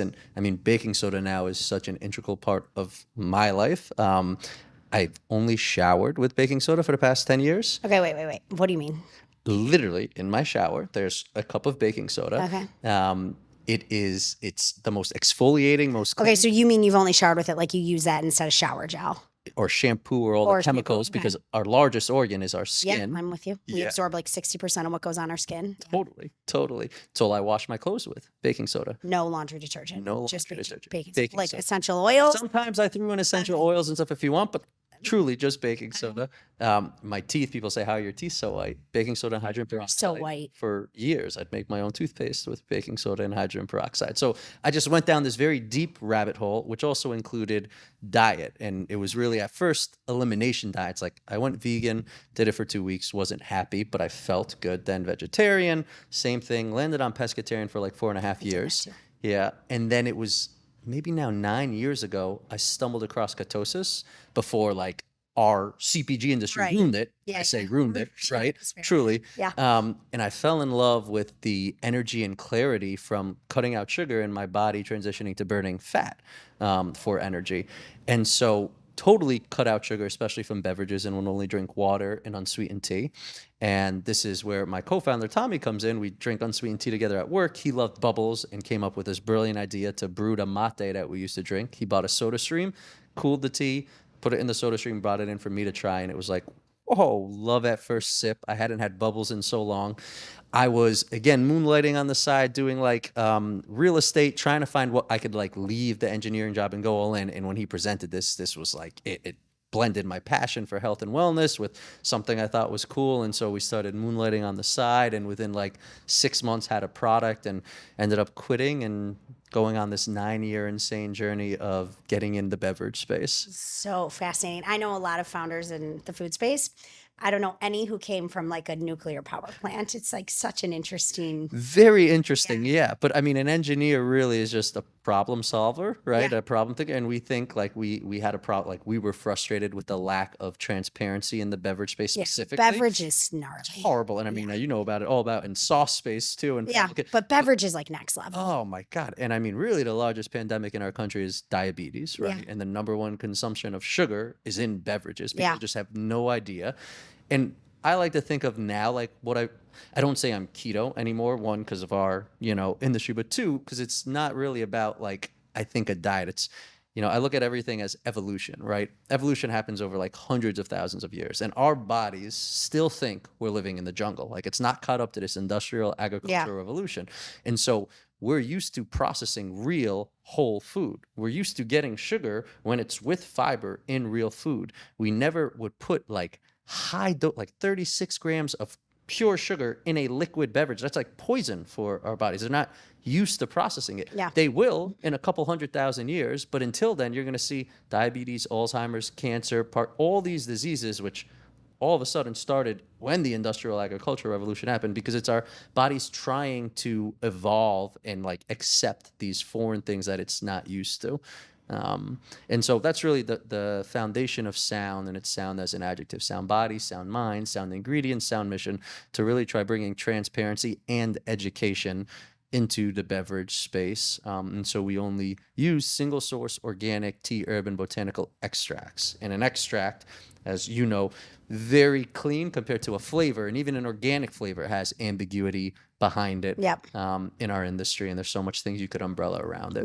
And I mean, baking soda now is such an integral part of my life. I've only showered with baking soda for the past 10 years. Okay, wait. What do you mean? Literally in my shower, there's a cup of baking soda. Okay. It's the most exfoliating, most Okay, clean, so you mean you've only showered with it, like you use that instead of shower gel or shampoo or all the or shampoo? chemicals, Okay. because our largest organ is our Yeah, skin. I'm with you. We Yeah. absorb like 60% of what goes on our skin. Yeah. Totally. It's all I wash my clothes with, baking soda. No laundry detergent. No Just laundry detergent. baking, Baking like soda. essential oils. Sometimes I threw in essential oils and stuff if you want, but truly just baking soda. My teeth, people say, how are your teeth so white? Baking soda and hydrogen peroxide. So white. For years, I'd make my own toothpaste with baking soda and hydrogen peroxide. So I just went down this very deep rabbit hole, which also included diet. And it was really at first elimination diets. Like I went vegan, did it for 2 weeks, wasn't happy, but I felt good. Then vegetarian, same thing, landed on pescatarian for like 4.5 years. Yeah. And then it was maybe now 9 years ago, I stumbled across ketosis before like our CPG industry Right. ruined it. Yeah, I say yeah. ruined it, Yeah, right? that's fair. Truly. Yeah. And I fell in love with the energy and clarity from cutting out sugar and my body transitioning to burning fat for energy. And so totally cut out sugar, especially from beverages, and would only drink water and unsweetened tea. And this is where my co-founder Tommy comes in. We drink unsweetened tea together at work. He loved bubbles and came up with this brilliant idea to brew a mate that we used to drink. He bought a soda stream, cooled the tea, put it in the soda stream, brought it in for me to try, and it was like, whoa, love at first sip. I hadn't had bubbles in so long. I was, again, moonlighting on the side, doing like real estate, trying to find what I could like leave the engineering job and go all in. And when he presented this was like, it blended my passion for health and wellness with something I thought was cool. And so we started moonlighting on the side, and within like 6 months had a product, and ended up quitting and going on this 9-year insane journey of getting in the beverage space. So fascinating. I know a lot of founders in the food space. I don't know any who came from like a nuclear power plant. It's like such an interesting. Very interesting, yeah. But I mean, an engineer really is just a problem solver, right? Yeah. A problem thinker. And we think like we had a problem, like we were frustrated with the lack of transparency in the beverage space Yeah, specifically. beverage is gnarly. Horrible. And I mean, you know about it all about in sauce space too. And Yeah, but beverage is like next level. oh my God. And I mean, really, the largest pandemic in our country is diabetes, right? Yeah. And the number one consumption of sugar is in beverages. People Yeah. just have no idea. And I like to think of now, like what I don't say I'm keto anymore. One, because of our, industry, but two, because it's not really about like, I think a diet. It's, I look at everything as evolution, right? Evolution happens over like hundreds of thousands of years, and our bodies still think we're living in the jungle. Like it's not caught up to this industrial agricultural revolution. And so we're used to processing real whole food. We're used to getting sugar when it's with fiber in real food. We never would put like high dose, like 36 grams of pure sugar in a liquid beverage. That's like poison for our bodies. They're not used to processing it. Yeah. They will in a couple 100,000 years, but until then, you're going to see diabetes, Alzheimer's, cancer, all these diseases, which all of a sudden started when the industrial agricultural revolution happened, because it's our bodies trying to evolve and like accept these foreign things that it's not used to. And so that's really the foundation of sound, and it's sound as an adjective: sound body, sound mind, sound ingredients, sound mission, to really try bringing transparency and education into the beverage space. And so we only use single source organic tea, herb, and botanical extracts. And an extract, as you know, very clean compared to a flavor, and even an organic flavor has ambiguity behind it. Yep. In our industry, and there's so much things you could umbrella around it.